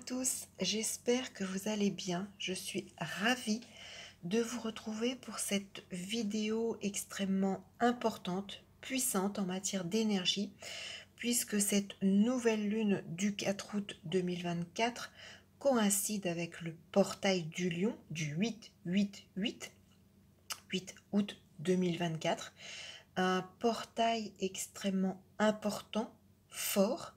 tous, j'espère que vous allez bien. Je suis ravie de vous retrouver pour cette vidéo extrêmement importante, puissante en matière d'énergie, puisque cette nouvelle lune du 4 août 2024 coïncide avec le portail du lion du 8 août 2024. Un portail extrêmement important, fort.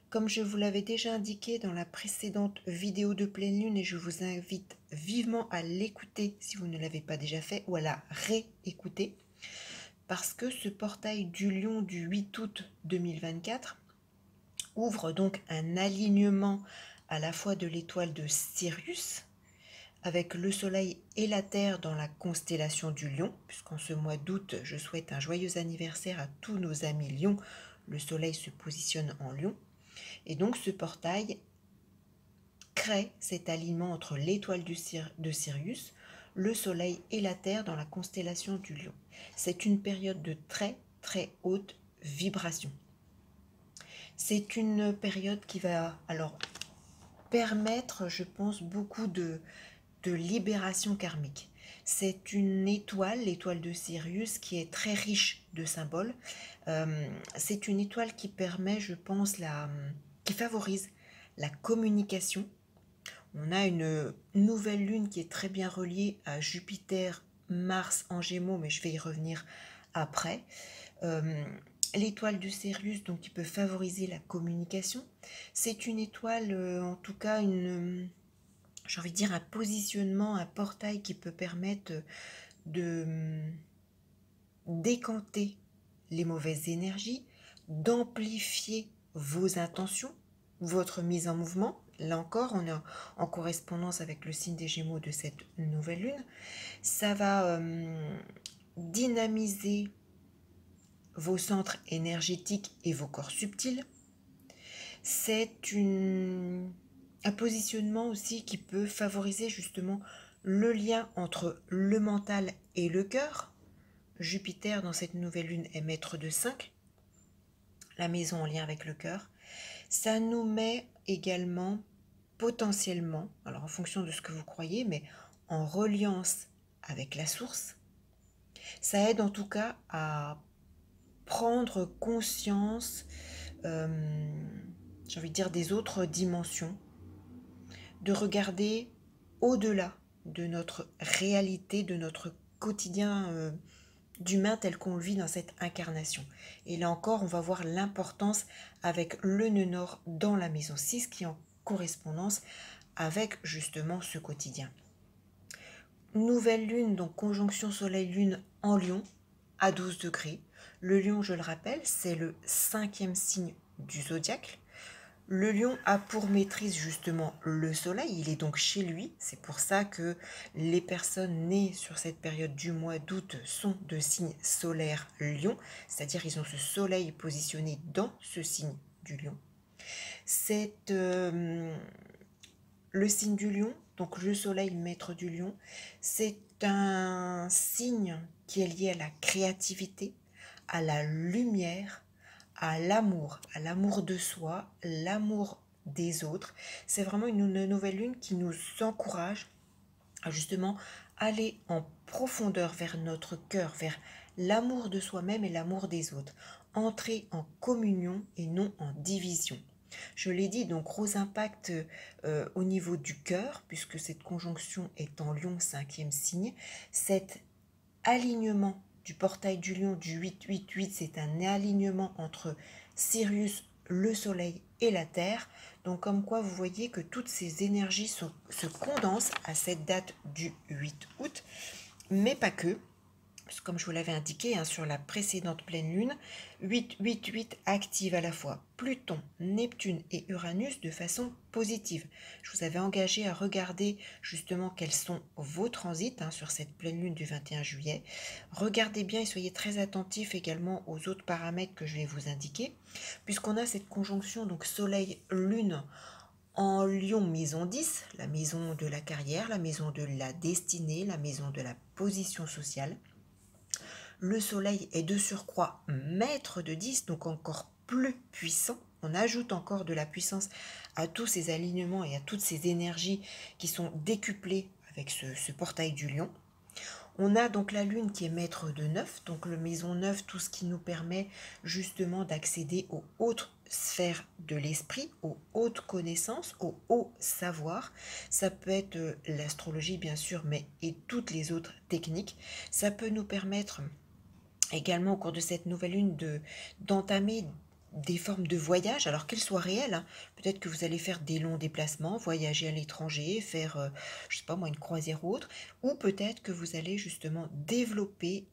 Comme je vous l'avais déjà indiqué dans la précédente vidéo de pleine lune, et je vous invite vivement à l'écouter si vous ne l'avez pas déjà fait, ou à la réécouter, parce que ce portail du lion du 8 août 2024 ouvre donc un alignement à la fois de l'étoile de Sirius, avec le soleil et la terre dans la constellation du lion, puisqu'en ce mois d'août, je souhaite un joyeux anniversaire à tous nos amis lions. Le soleil se positionne en lion. Et donc ce portail crée cet alignement entre l'étoile de Sirius, le soleil et la terre dans la constellation du lion. C'est une période de très très haute vibration. C'est une période qui va alors permettre, je pense, beaucoup de libération karmique. C'est une étoile, l'étoile de Sirius, qui est très riche de symboles. C'est une étoile qui permet, je pense, qui favorise la communication. On a une nouvelle lune qui est très bien reliée à Jupiter, Mars en Gémeaux, mais je vais y revenir après. L'étoile de Sirius, donc, qui peut favoriser la communication. C'est une étoile, en tout cas, j'ai envie de dire un positionnement, un portail qui peut permettre de décanter les mauvaises énergies, d'amplifier vos intentions, votre mise en mouvement. Là encore, on est en correspondance avec le signe des Gémeaux de cette nouvelle lune. Ça va dynamiser vos centres énergétiques et vos corps subtils. C'est un positionnement aussi qui peut favoriser justement le lien entre le mental et le cœur. Jupiter dans cette nouvelle lune est maître de 5, la maison en lien avec le cœur. Ça nous met également potentiellement, alors en fonction de ce que vous croyez, mais en reliance avec la source. Ça aide en tout cas à prendre conscience, j'ai envie de dire, des autres dimensions, de regarder au-delà de notre réalité, de notre quotidien d'humain tel qu'on le vit dans cette incarnation. Et là encore, on va voir l'importance avec le nœud nord dans la maison 6 qui est en correspondance avec justement ce quotidien. Nouvelle lune, donc conjonction soleil-lune en lion à 12 degrés. Le lion, je le rappelle, c'est le 5e signe du zodiaque. Le lion a pour maîtrise justement le soleil, il est donc chez lui. C'est pour ça que les personnes nées sur cette période du mois d'août sont de signe solaire lion, c'est-à-dire ils ont ce soleil positionné dans ce signe du lion. C'est le signe du lion, donc le soleil maître du lion, c'est un signe qui est lié à la créativité, à la lumière, à l'amour de soi, l'amour des autres. C'est vraiment une nouvelle lune qui nous encourage à justement aller en profondeur vers notre cœur, vers l'amour de soi-même et l'amour des autres. Entrer en communion et non en division. Je l'ai dit, donc gros impact au niveau du cœur, puisque cette conjonction est en lion, 5e signe. Cet alignement du portail du lion du 8-8-8, c'est un alignement entre Sirius, le soleil et la terre. Donc comme quoi vous voyez que toutes ces énergies se condensent à cette date du 8 août, mais pas que. Comme je vous l'avais indiqué sur la précédente pleine lune, 8-8-8 active à la fois Pluton, Neptune et Uranus de façon positive. Je vous avais engagé à regarder justement quels sont vos transits sur cette pleine lune du 21 juillet. Regardez bien et soyez très attentifs également aux autres paramètres que je vais vous indiquer, puisqu'on a cette conjonction donc Soleil-Lune en Lion, maison 10, la maison de la carrière, la maison de la destinée, la maison de la position sociale. Le soleil est de surcroît maître de 10, donc encore plus puissant. on ajoute encore de la puissance à tous ces alignements et à toutes ces énergies qui sont décuplées avec ce portail du lion. On a donc la lune qui est maître de 9, donc le maison 9, tout ce qui nous permet justement d'accéder aux hautes sphères de l'esprit, aux hautes connaissances, aux hauts savoirs. Ça peut être l'astrologie bien sûr, mais et toutes les autres techniques. Ça peut nous permettre également au cours de cette nouvelle lune d'entamer des formes de voyage, alors qu'elles soient réelles, hein. Peut-être que vous allez faire des longs déplacements, voyager à l'étranger, faire, je sais pas moi, une croisière ou autre, ou peut-être que vous allez justement développer,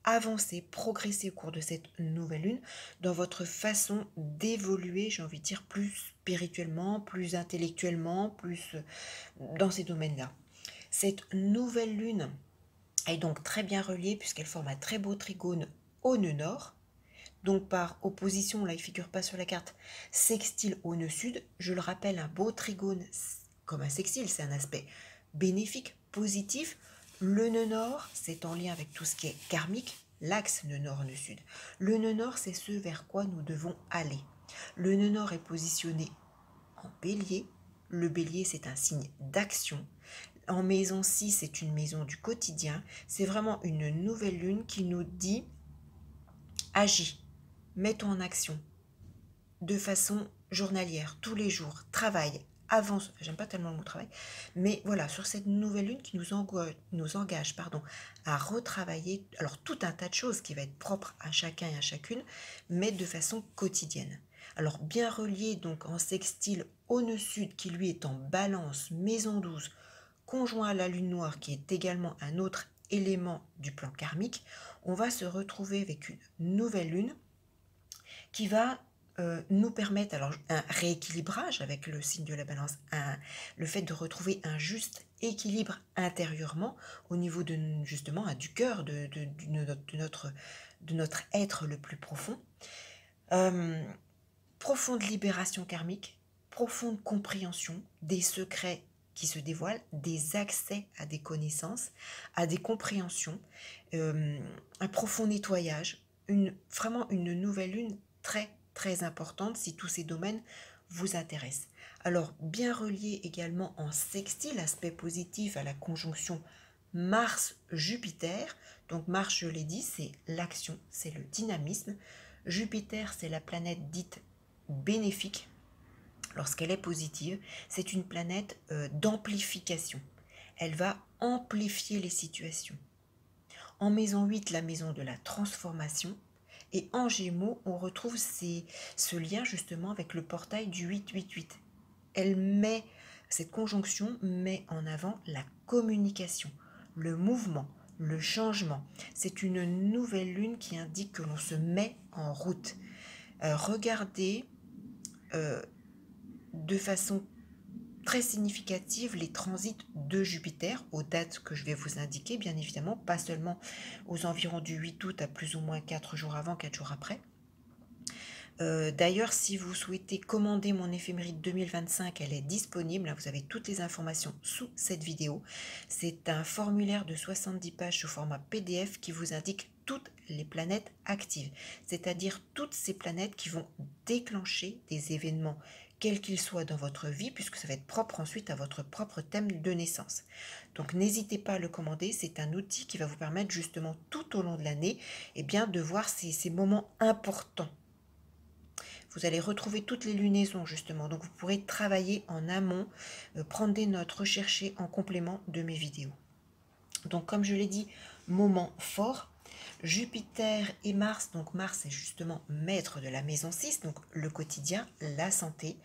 avancer, progresser au cours de cette nouvelle lune dans votre façon d'évoluer, j'ai envie de dire, plus spirituellement, plus intellectuellement, plus dans ces domaines-là. Cette nouvelle lune est donc très bien reliée puisqu'elle forme un très beau trigone au nœud nord. Donc par opposition, là il ne figure pas sur la carte, sextile au nœud sud. Je le rappelle, un beau trigone comme un sextile, c'est un aspect bénéfique, positif. Le nœud nord, c'est en lien avec tout ce qui est karmique, l'axe nœud nord-nœud sud. Le nœud nord, c'est ce vers quoi nous devons aller. Le nœud nord est positionné en bélier. Le bélier, c'est un signe d'action. En maison 6, c'est une maison du quotidien. C'est vraiment une nouvelle lune qui nous dit agis, mets-toi en action de façon journalière, tous les jours, travaille, avance, j'aime pas tellement le mot travail, mais voilà, sur cette nouvelle lune qui nous engage à retravailler, alors tout un tas de choses qui va être propre à chacun et à chacune, mais de façon quotidienne. Alors bien relié donc en sextile au nœud sud qui lui est en balance, maison 12, conjoint à la lune noire qui est également un autre élément du plan karmique, on va se retrouver avec une nouvelle lune qui va nous permettre alors un rééquilibrage avec le signe de la balance, le fait de retrouver un juste équilibre intérieurement au niveau de justement du cœur de notre être le plus profond. Profonde libération karmique, profonde compréhension des secrets qui se dévoilent, des accès à des connaissances, à des compréhensions, un profond nettoyage, vraiment une nouvelle lune très très importante si tous ces domaines vous intéressent. Alors bien relié également en sextile, aspect positif à la conjonction Mars-Jupiter. Donc Mars, je l'ai dit, c'est l'action, c'est le dynamisme. Jupiter, c'est la planète dite bénéfique. Lorsqu'elle est positive, c'est une planète d'amplification. Elle va amplifier les situations. En maison 8, la maison de la transformation. Et en Gémeaux, on retrouve ce lien justement avec le portail du 888. Cette conjonction met en avant la communication, le mouvement, le changement. C'est une nouvelle lune qui indique que l'on se met en route. Regardez de façon très significative les transits de Jupiter aux dates que je vais vous indiquer, bien évidemment, pas seulement aux environs du 8 août à plus ou moins 4 jours avant, 4 jours après. D'ailleurs, si vous souhaitez commander mon éphéméride 2025, elle est disponible. Vous avez toutes les informations sous cette vidéo. C'est un formulaire de 70 pages sous format PDF qui vous indique toutes les planètes actives, c'est-à-dire toutes ces planètes qui vont déclencher des événements, quels qu'ils soient dans votre vie, puisque ça va être propre ensuite à votre propre thème de naissance. Donc n'hésitez pas à le commander, c'est un outil qui va vous permettre justement tout au long de l'année de voir ces moments importants. Vous allez retrouver toutes les lunaisons justement, donc vous pourrez travailler en amont, prendre des notes, rechercher en complément de mes vidéos. Donc comme je l'ai dit, moment fort, Jupiter et Mars, donc Mars est justement maître de la maison 6, donc le quotidien, la santé,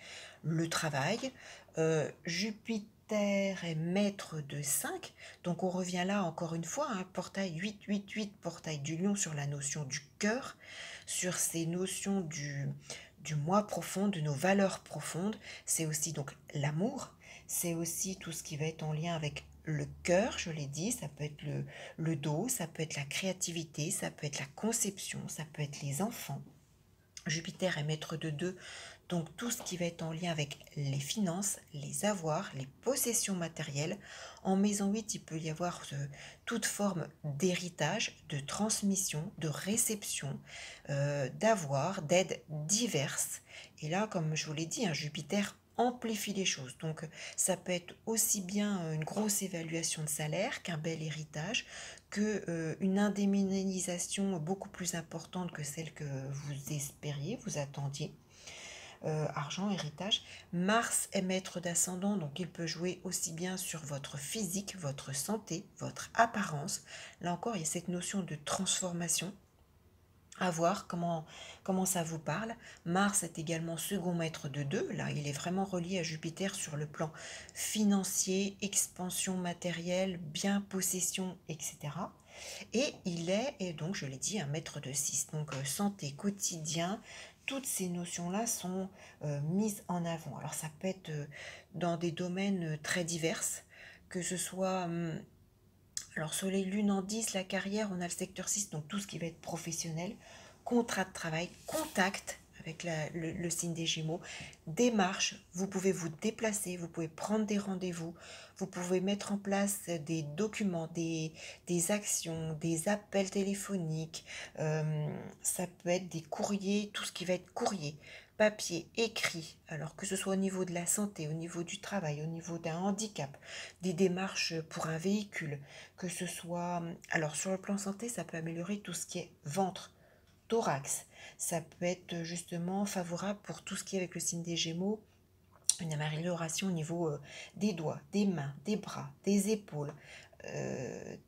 le travail. Jupiter est maître de 5, donc on revient là encore une fois, portail 888, portail du lion sur la notion du cœur, sur ces notions du moi profond, de nos valeurs profondes. C'est aussi donc l'amour, c'est aussi tout ce qui va être en lien avec le cœur, je l'ai dit, ça peut être le dos, ça peut être la créativité, ça peut être la conception, ça peut être les enfants. Jupiter est maître de 2, Donc tout ce qui va être en lien avec les finances, les avoirs, les possessions matérielles. En maison 8, il peut y avoir toute forme d'héritage, de transmission, de réception, d'avoir, d'aides diverses. Et là, comme je vous l'ai dit, un Jupiter amplifie les choses. Donc ça peut être aussi bien une grosse évaluation de salaire qu'un bel héritage, que une indemnisation beaucoup plus importante que celle que vous espériez, vous attendiez. Argent, héritage. Mars est maître d'ascendant, donc il peut jouer aussi bien sur votre physique, votre santé, votre apparence. Là encore, il y a cette notion de transformation. À voir comment ça vous parle. Mars est également second maître de 2. Là, il est vraiment relié à Jupiter sur le plan financier, expansion matérielle, bien possession, etc. Et il est, et donc je l'ai dit, un maître de 6. Donc santé, quotidien, toutes ces notions-là sont mises en avant. Alors ça peut être dans des domaines très divers, que ce soit alors Soleil, Lune en 10, la carrière, on a le secteur 6, donc tout ce qui va être professionnel, contrat de travail, contact avec le signe des Gémeaux, démarche, vous pouvez vous déplacer, vous pouvez prendre des rendez-vous, vous pouvez mettre en place des documents, des actions, des appels téléphoniques, ça peut être des courriers, tout ce qui va être courrier, papier, écrit, alors que ce soit au niveau de la santé, au niveau du travail, au niveau d'un handicap, des démarches pour un véhicule, que ce soit... Alors sur le plan santé, ça peut améliorer tout ce qui est ventre, thorax. Ça peut être justement favorable pour tout ce qui est avec le signe des Gémeaux, une amélioration au niveau des doigts, des mains, des bras, des épaules,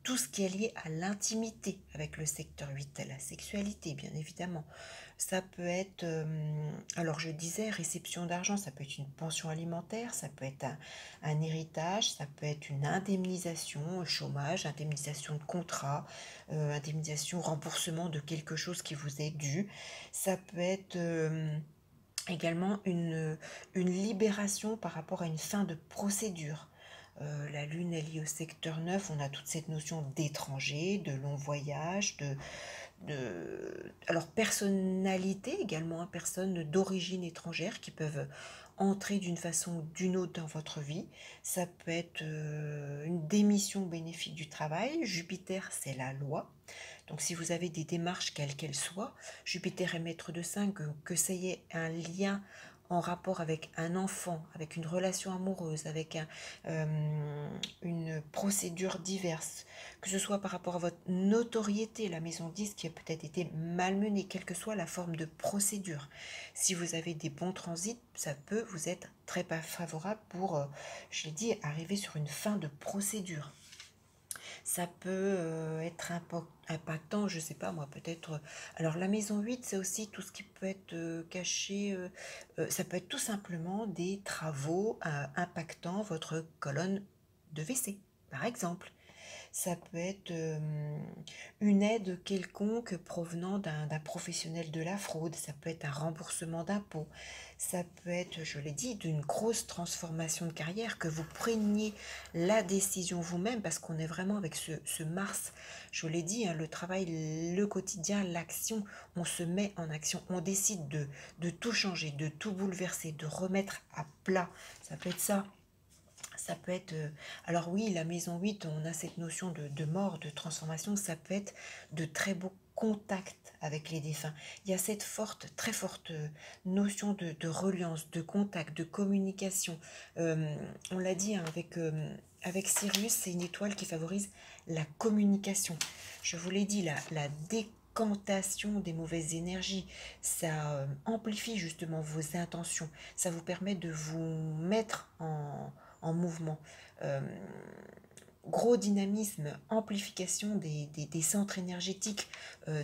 tout ce qui est lié à l'intimité avec le secteur 8, la sexualité bien évidemment. Ça peut être, alors je disais, réception d'argent, ça peut être une pension alimentaire, ça peut être un héritage, ça peut être une indemnisation, chômage, indemnisation de contrat, indemnisation, remboursement de quelque chose qui vous est dû. Ça peut être également une libération par rapport à une fin de procédure. La Lune est liée au secteur 9, on a toute cette notion d'étranger, de long voyage, alors personnalité également, hein, personnes d'origine étrangère qui peuvent entrer d'une façon ou d'une autre dans votre vie. Ça peut être une démission bénéfique du travail. Jupiter, c'est la loi. Donc si vous avez des démarches quelles qu'elles soient, Jupiter est maître de 5, que ça y ait un lien en rapport avec un enfant, avec une relation amoureuse, avec une procédure diverse, que ce soit par rapport à votre notoriété, la maison 10 qui a peut-être été malmenée, quelle que soit la forme de procédure. Si vous avez des bons transits, ça peut vous être très favorable pour, je l'ai dit, arriver sur une fin de procédure. Ça peut être impactant, je ne sais pas moi, peut-être. Alors la maison 8, c'est aussi tout ce qui peut être caché. Ça peut être tout simplement des travaux impactant votre colonne de WC, par exemple. Ça peut être une aide quelconque provenant d'un professionnel de la fraude, ça peut être un remboursement d'impôts, ça peut être, je l'ai dit, d'une grosse transformation de carrière, que vous preniez la décision vous-même, parce qu'on est vraiment avec ce Mars, je l'ai dit, hein, le travail, le quotidien, l'action, on se met en action, on décide de tout changer, de tout bouleverser, de remettre à plat, ça peut être ça. Ça peut être... alors oui, la maison 8, on a cette notion de mort, de transformation, ça peut être de très beaux contacts avec les défunts. Il y a cette forte, très forte notion de reliance, de contact, de communication. On l'a dit hein, avec Sirius, c'est une étoile qui favorise la communication. Je vous l'ai dit, la décantation des mauvaises énergies, ça amplifie justement vos intentions, ça vous permet de vous mettre en mouvement. Euh, Gros dynamisme, amplification des centres énergétiques,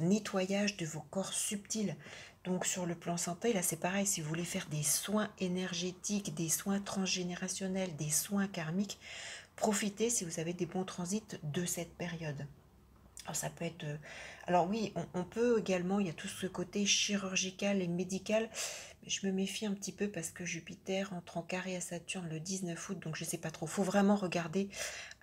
nettoyage de vos corps subtils. Donc sur le plan santé, là c'est pareil, si vous voulez faire des soins énergétiques, des soins transgénérationnels, des soins karmiques, profitez si vous avez des bons transits de cette période. Alors ça peut être... alors oui, on peut également, il y a tout ce côté chirurgical et médical, je me méfie un petit peu parce que Jupiter entre en carré à Saturne le 19 août, donc je ne sais pas trop. Il faut vraiment regarder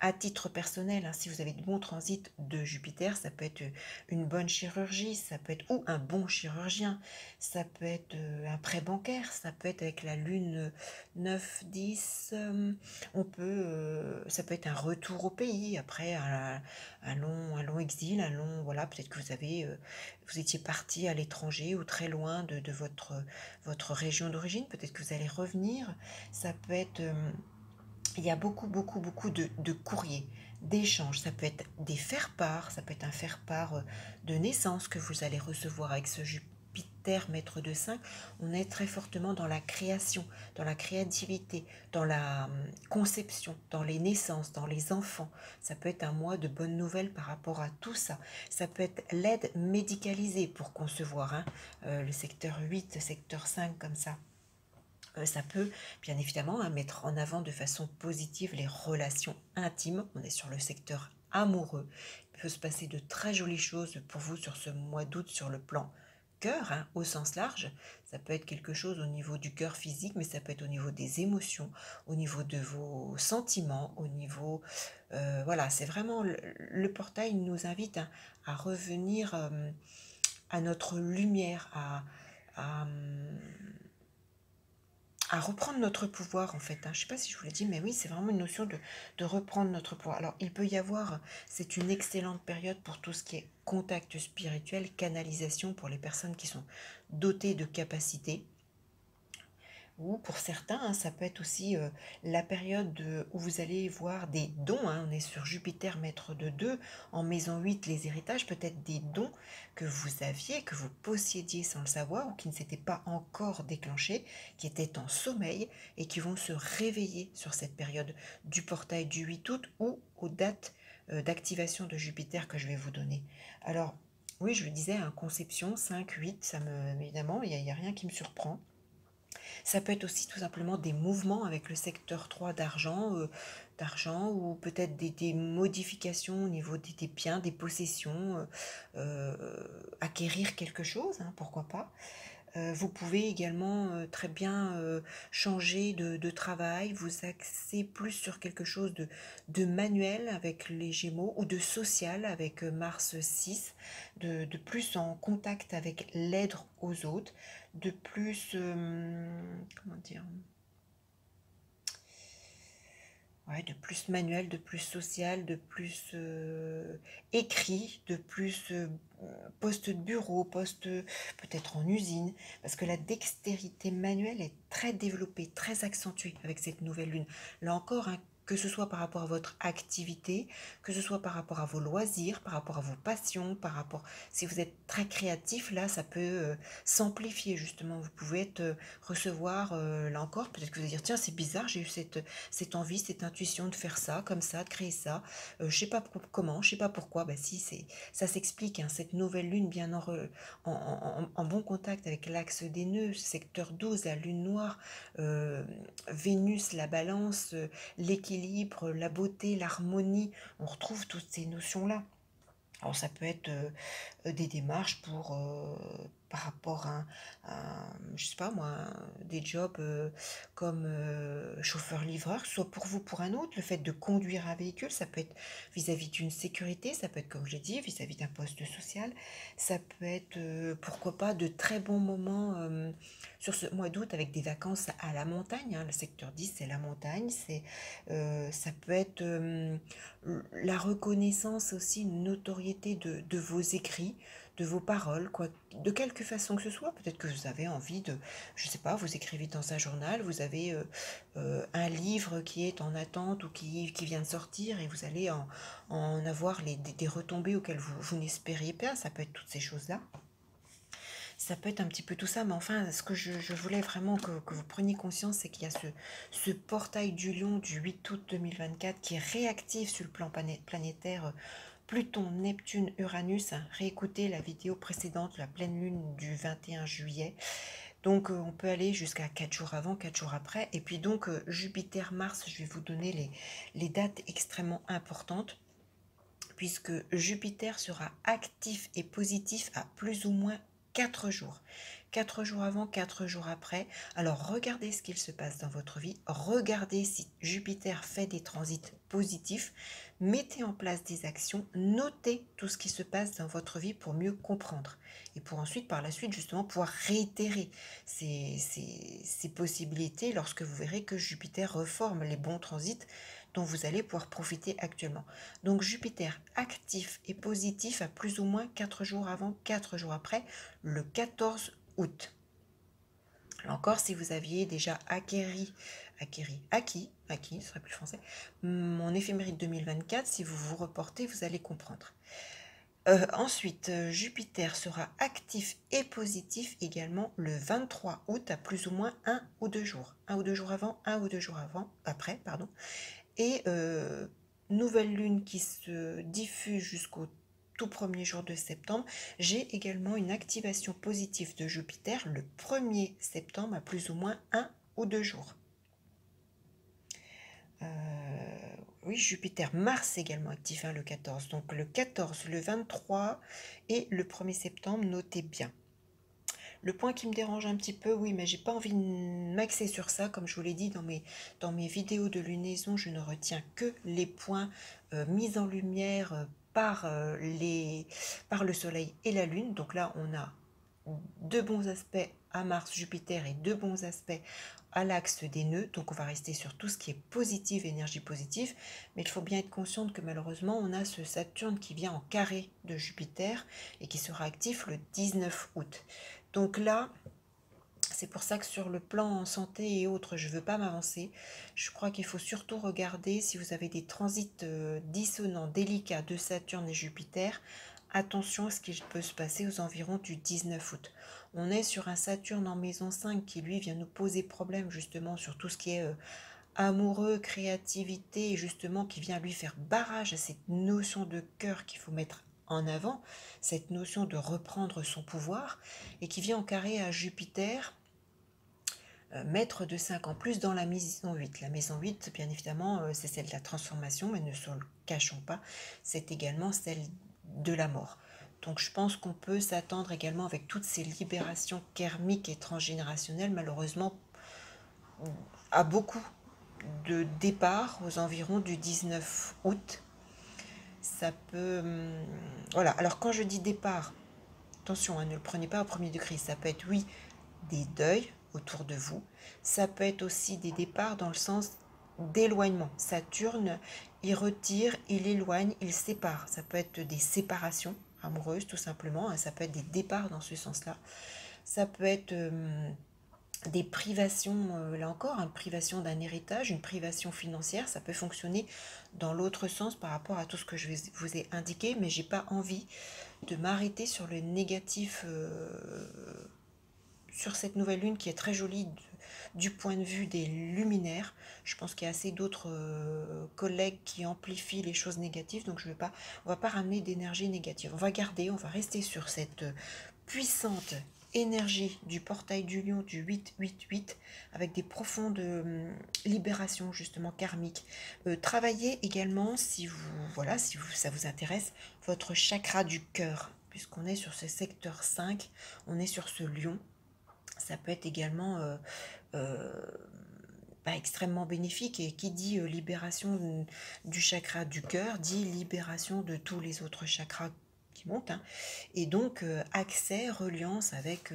à titre personnel, hein, si vous avez de bons transits de Jupiter, ça peut être une bonne chirurgie, ça peut être ou un bon chirurgien, ça peut être un prêt bancaire, ça peut être avec la lune 9, 10, ça peut être un retour au pays, après un long exil, un long, voilà, peut-être que vous étiez parti à l'étranger ou très loin de votre région d'origine, peut-être que vous allez revenir, ça peut être il y a beaucoup de courriers, d'échanges. Ça peut être des faire-part, ça peut être un faire-part de naissance que vous allez recevoir avec ce Jupiter, maître de 5. On est très fortement dans la création, dans la créativité, dans la conception, dans les naissances, dans les enfants. Ça peut être un mois de bonnes nouvelles par rapport à tout ça. Ça peut être l'aide médicalisée pour concevoir, hein, le secteur 8, le secteur 5 comme ça. Ça peut bien évidemment, hein, mettre en avant de façon positive les relations intimes. On est sur le secteur amoureux. Il peut se passer de très jolies choses pour vous sur ce mois d'août sur le plan cœur, hein, au sens large. Ça peut être quelque chose au niveau du cœur physique, mais ça peut être au niveau des émotions, au niveau de vos sentiments, au niveau... voilà, c'est vraiment... Le portail nous invite, hein, à revenir à notre lumière, à, à reprendre notre pouvoir en fait, hein. Je ne sais pas si je vous l'ai dit, mais oui, c'est vraiment une notion de reprendre notre pouvoir. Alors, il peut y avoir, c'est une excellente période pour tout ce qui est contact spirituel, canalisation pour les personnes qui sont dotées de capacités. Ou pour certains, hein, ça peut être aussi la période où vous allez voir des dons, hein. On est sur Jupiter, maître de 2, en maison 8, les héritages, peut-être des dons que vous aviez, que vous possédiez sans le savoir, ou qui ne s'étaient pas encore déclenchés, qui étaient en sommeil, et qui vont se réveiller sur cette période du portail du 8 août, ou aux dates d'activation de Jupiter que je vais vous donner. Alors, oui, je le disais, hein, conception 5, 8, évidemment, il n'y a rien qui me surprend. Ça peut être aussi tout simplement des mouvements avec le secteur 3 d'argent ou peut-être des modifications au niveau des biens, des possessions, acquérir quelque chose, hein, pourquoi pas. Vous pouvez également très bien changer de travail, vous axer plus sur quelque chose de manuel avec les Gémeaux ou de social avec Mars 6, de plus en contact avec l'aide aux autres, de plus, comment dire, ouais, de plus manuel, de plus social, de plus écrit, de plus poste de bureau, poste peut-être en usine, parce que la dextérité manuelle est très développée, très accentuée avec cette nouvelle lune. Là encore, hein, que ce soit par rapport à votre activité, que ce soit par rapport à vos loisirs, par rapport à vos passions, par rapport... Si vous êtes très créatif, là, ça peut s'amplifier justement. Vous pouvez recevoir, là encore, peut-être que vous allez dire, tiens, c'est bizarre, j'ai eu cette envie, cette intuition de faire ça, comme ça, de créer ça. Je sais pas comment, je sais pas pourquoi. Bah si, ça s'explique, hein, cette nouvelle lune bien en bon contact avec l'axe des nœuds, secteur 12, la lune noire, euh, Vénus, la balance, l'équilibre, la beauté, l'harmonie. On retrouve toutes ces notions-là. Alors ça peut être des démarches par rapport je sais pas moi, des jobs comme chauffeur-livreur, soit pour vous, pour un autre, le fait de conduire un véhicule, ça peut être vis-à-vis d'une sécurité, ça peut être, comme je l'ai dit, vis-à-vis d'un poste social, ça peut être, pourquoi pas, de très bons moments sur ce mois d'août avec des vacances à la montagne, hein. Le secteur 10, c'est la montagne, ça peut être la reconnaissance aussi, une notoriété de vos écrits, de vos paroles, quoi, de quelque façon que ce soit. Peut-être que vous avez envie de, je sais pas, vous écrivez dans un journal, vous avez un livre qui est en attente ou qui vient de sortir et vous allez en avoir des retombées auxquelles vous n'espériez pas. Ça peut être toutes ces choses-là. Ça peut être un petit peu tout ça, mais enfin, ce que je voulais vraiment que vous preniez conscience, c'est qu'il y a ce portail du lion du 8 août 2024 qui est réactif sur le plan planétaire. Pluton, Neptune, Uranus, hein. Réécoutez la vidéo précédente, la pleine lune du 21 juillet. Donc on peut aller jusqu'à 4 jours avant, 4 jours après. Et puis donc Jupiter, Mars, je vais vous donner les dates extrêmement importantes, puisque Jupiter sera actif et positif à plus ou moins 4 jours. 4 jours avant, 4 jours après. Alors regardez ce qu'il se passe dans votre vie. Regardez si Jupiter fait des transits positifs. Mettez en place des actions. Notez tout ce qui se passe dans votre vie pour mieux comprendre. Et pour ensuite, par la suite, justement, pouvoir réitérer ces possibilités lorsque vous verrez que Jupiter reforme les bons transits dont vous allez pouvoir profiter actuellement. Donc Jupiter actif et positif à plus ou moins 4 jours avant, 4 jours après, le 14 août. Là encore, si vous aviez déjà acquis, ce serait plus français, mon éphéméride 2024, si vous vous reportez, vous allez comprendre. Ensuite, Jupiter sera actif et positif également le 23 août à plus ou moins 1 ou 2 jours. 1 ou 2 jours avant, 1 ou 2 jours après. Et nouvelle lune qui se diffuse jusqu'au tout premier jour de septembre. J'ai également une activation positive de Jupiter le 1er septembre à plus ou moins 1 ou 2 jours. Oui, Jupiter, Mars également actif le 14. Donc le 14, le 23 et le 1er septembre, notez bien. Le point qui me dérange un petit peu, oui, mais j'ai pas envie de m'axer sur ça. Comme je vous l'ai dit dans mes vidéos de lunaison, je ne retiens que les points mis en lumière par le Soleil et la Lune. Donc là, on a deux bons aspects à Mars, Jupiter et deux bons aspects à l'axe des nœuds. Donc on va rester sur tout ce qui est positif, énergie positive. Mais il faut bien être consciente que malheureusement, on a ce Saturne qui vient en carré de Jupiter et qui sera actif le 19 août. Donc là, c'est pour ça que sur le plan santé et autres, je ne veux pas m'avancer. Je crois qu'il faut surtout regarder si vous avez des transits dissonants, délicats de Saturne et Jupiter. Attention à ce qui peut se passer aux environs du 19 août. On est sur un Saturne en maison 5 qui lui vient nous poser problème justement sur tout ce qui est amoureux, créativité, et justement qui vient lui faire barrage à cette notion de cœur qu'il faut mettre en avant, cette notion de reprendre son pouvoir, et qui vient en carré à Jupiter, maître de 5 en plus dans la maison 8. La maison 8, bien évidemment, c'est celle de la transformation, mais ne se le cachons pas, c'est également celle de la mort. Donc je pense qu'on peut s'attendre également avec toutes ces libérations karmiques et transgénérationnelles, malheureusement, à beaucoup de départ aux environs du 19 août. Ça peut... voilà, alors quand je dis départ, attention, ne le prenez pas au premier degré, ça peut être, oui, des deuils autour de vous, ça peut être aussi des départs dans le sens d'éloignement. Saturne, il retire, il éloigne, il sépare. Ça peut être des séparations amoureuses, tout simplement, ça peut être des départs dans ce sens-là. Ça peut être... des privations, là encore, une privation d'un héritage, une privation financière, ça peut fonctionner dans l'autre sens par rapport à tout ce que je vous ai indiqué, mais j'ai pas envie de m'arrêter sur le négatif sur cette nouvelle lune qui est très jolie du point de vue des luminaires. Je pense qu'il y a assez d'autres collègues qui amplifient les choses négatives, donc on va pas ramener d'énergie négative. On va rester sur cette puissante énergie du portail du lion du 8-8-8 avec des profondes libérations justement karmiques. Travaillez également si ça vous intéresse, votre chakra du cœur, puisqu'on est sur ce secteur 5, on est sur ce lion. Ça peut être également extrêmement bénéfique, et qui dit libération du chakra du cœur dit libération de tous les autres chakras qui montent, et donc accès, reliance avec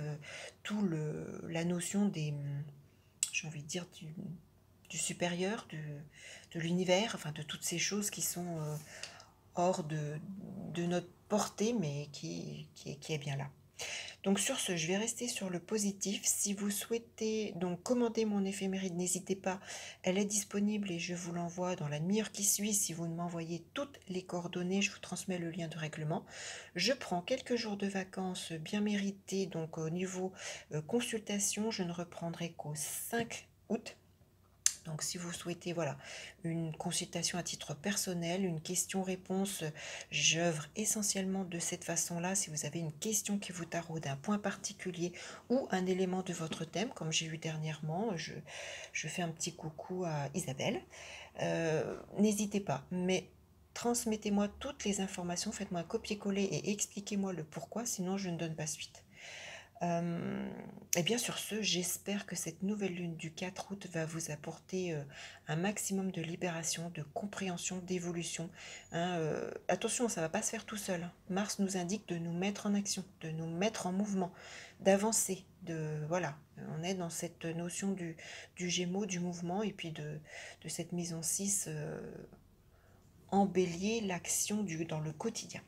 la notion des, j'ai envie de dire, du supérieur, de l'univers, enfin de toutes ces choses qui sont hors de notre portée, mais qui est bien là. Donc sur ce, je vais rester sur le positif. Si vous souhaitez donc commander mon éphéméride, n'hésitez pas, elle est disponible et je vous l'envoie dans la demi-heure qui suit. Si vous m'envoyez toutes les coordonnées, je vous transmets le lien de règlement. Je prends quelques jours de vacances bien mérités, donc au niveau consultation, je ne reprendrai qu'au 5 août. Donc si vous souhaitez une consultation à titre personnel, une question-réponse, j'œuvre essentiellement de cette façon-là. Si vous avez une question qui vous taraude, un point particulier ou un élément de votre thème, comme j'ai eu dernièrement, je fais un petit coucou à Isabelle. N'hésitez pas, mais transmettez-moi toutes les informations, faites-moi un copier-coller et expliquez-moi le pourquoi, sinon je ne donne pas suite. Et bien sur ce, j'espère que cette nouvelle lune du 4 août va vous apporter un maximum de libération, de compréhension, d'évolution. Hein, attention, ça ne va pas se faire tout seul, hein. Mars nous indique de nous mettre en action, de nous mettre en mouvement, d'avancer, voilà. On est dans cette notion du Gémeaux, du mouvement, et puis de cette mise en 6 embellir l'action dans le quotidien.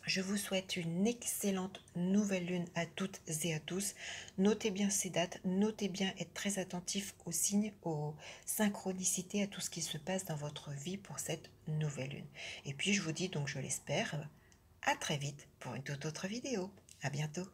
Je vous souhaite une excellente nouvelle lune à toutes et à tous. Notez bien ces dates, notez bien être très attentif aux signes, aux synchronicités, à tout ce qui se passe dans votre vie pour cette nouvelle lune. Et puis je vous dis donc, je l'espère, à très vite pour une toute autre vidéo. À bientôt.